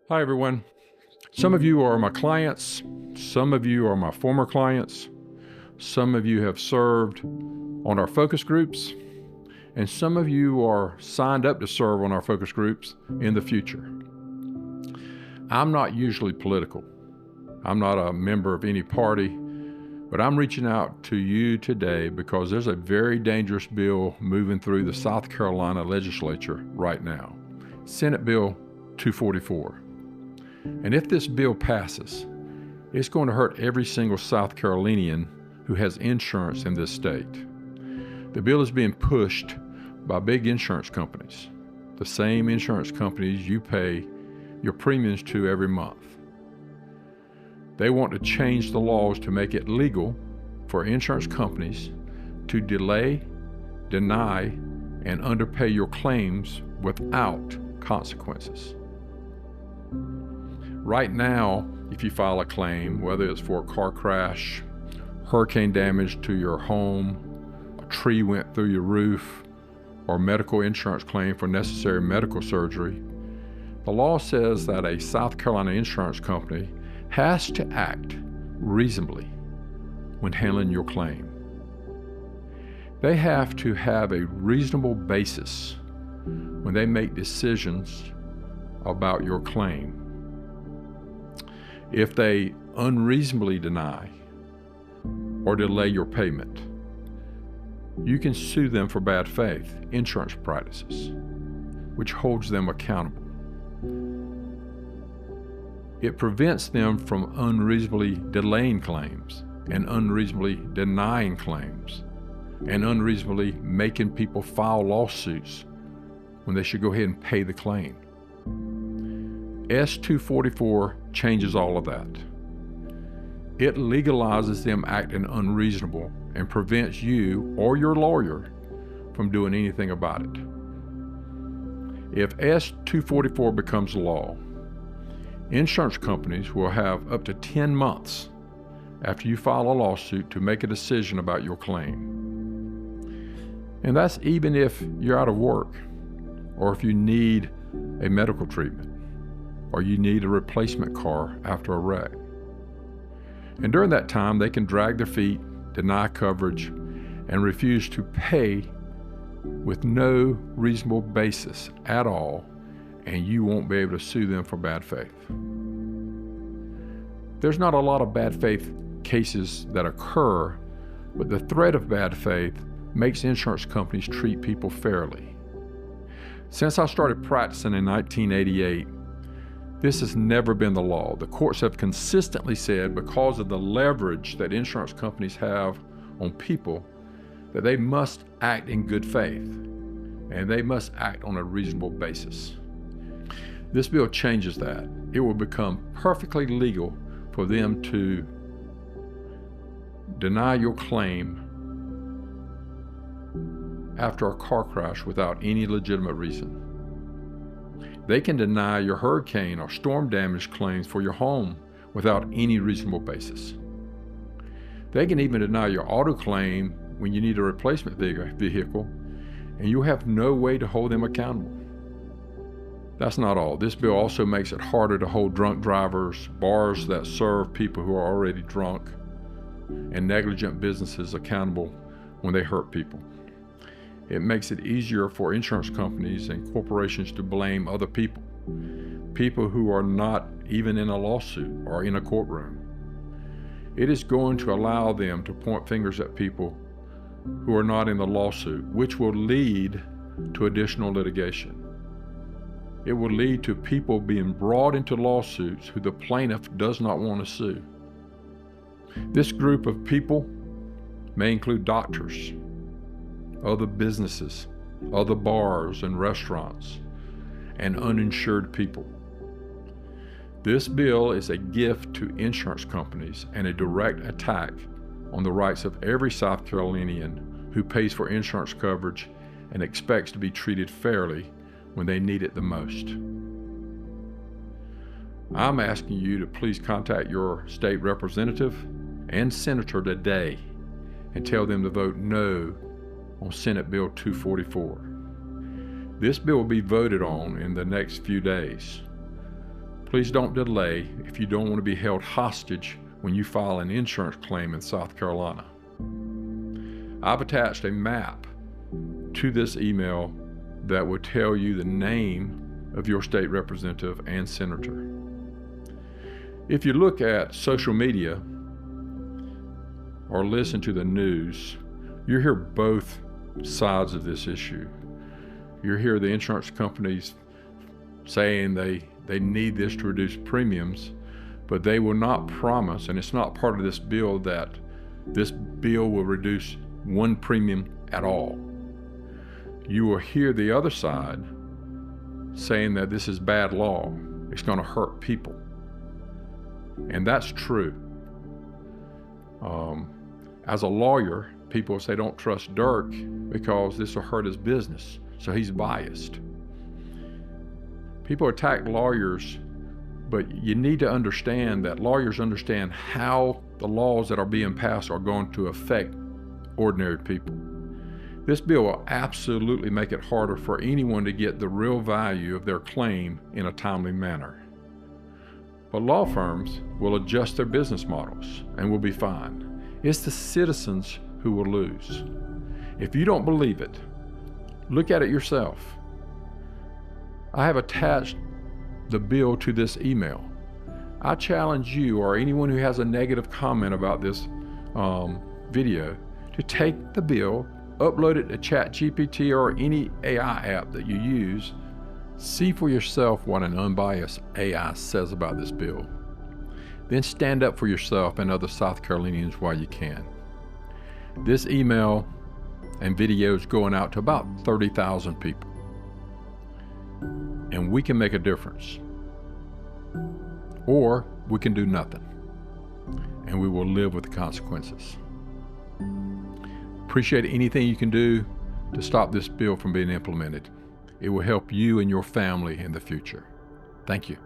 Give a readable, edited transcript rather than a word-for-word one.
Hi, everyone. Some of you are my clients. Some of you are my former clients. Some of you have served on our focus groups. And some of you are signed up to serve on our focus groups in the future. I'm not usually political. I'm not a member of any party, but I'm reaching out to you today because there's a very dangerous bill moving through the South Carolina legislature right now, Senate Bill 244. And if this bill passes, it's going to hurt every single South Carolinian who has insurance in this state. The bill is being pushed by big insurance companies, the same insurance companies you pay your premiums to every month. They want to change the laws to make it legal for insurance companies to delay, deny, and underpay your claims without consequences. Right now, if you file a claim, whether it's for a car crash, hurricane damage to your home, a tree went through your roof, or medical insurance claim for necessary medical surgery, the law says that a South Carolina insurance company has to act reasonably when handling your claim. They have to have a reasonable basis when they make decisions about your claim. If they unreasonably deny or delay your payment, you can sue them for bad faith insurance practices, which holds them accountable. It prevents them from unreasonably delaying claims and unreasonably denying claims and unreasonably making people file lawsuits when they should go ahead and pay the claim. S-244 changes all of that. It legalizes them acting unreasonable and prevents you or your lawyer from doing anything about it. If S-244 becomes law, insurance companies will have up to 10 months after you file a lawsuit to make a decision about your claim. And that's even if you're out of work, or if you need a medical treatment, or you need a replacement car after a wreck. And during that time, they can drag their feet, deny coverage, and refuse to pay with no reasonable basis at all, and you won't be able to sue them for bad faith. There's not a lot of bad faith cases that occur, but the threat of bad faith makes insurance companies treat people fairly. Since I started practicing in 1988, this has never been the law. The courts have consistently said, because of the leverage that insurance companies have on people, that they must act in good faith, and they must act on a reasonable basis. This bill changes that. It will become perfectly legal for them to deny your claim after a car crash without any legitimate reason. They can deny your hurricane or storm damage claims for your home without any reasonable basis. They can even deny your auto claim when you need a replacement vehicle, and you have no way to hold them accountable. That's not all. This bill also makes it harder to hold drunk drivers, bars that serve people who are already drunk, and negligent businesses accountable when they hurt people. It makes it easier for insurance companies and corporations to blame other people who are not even in a lawsuit or in a courtroom. It is going to allow them to point fingers at people who are not in the lawsuit, which will lead to additional litigation. It will lead to people being brought into lawsuits who the plaintiff does not want to sue. This group of people may include doctors, other businesses, other bars and restaurants, and uninsured people. This bill is a gift to insurance companies and a direct attack on the rights of every South Carolinian who pays for insurance coverage and expects to be treated fairly when they need it the most. I'm asking you to please contact your state representative and senator today and tell them to vote no on Senate Bill 244. This bill will be voted on in the next few days. Please don't delay if you don't want to be held hostage when you file an insurance claim in South Carolina. I've attached a map to this email that will tell you the name of your state representative and senator. If you look at social media or listen to the news, you hear both sides of this issue. You hear the insurance companies saying they need this to reduce premiums, but they will not promise, and it's not part of this bill, that this bill will reduce one premium at all. You will hear the other side saying that this is bad law. It's going to hurt people. And that's true. As a lawyer, people say don't trust Dirk because this will hurt his business, so he's biased. People attack lawyers, but you need to understand that lawyers understand how the laws that are being passed are going to affect ordinary people. This bill will absolutely make it harder for anyone to get the real value of their claim in a timely manner. But law firms will adjust their business models and will be fine. It's the citizens who will lose. If you don't believe it, look at it yourself. I have attached the bill to this email. I challenge you or anyone who has a negative comment about this video to take the bill, upload it to ChatGPT or any AI app that you use. See for yourself what an unbiased AI says about this bill. Then stand up for yourself and other South Carolinians while you can. This email and video is going out to about 30,000 people. And we can make a difference. Or we can do nothing. And we will live with the consequences. Appreciate anything you can do to stop this bill from being implemented. It will help you and your family in the future. Thank you.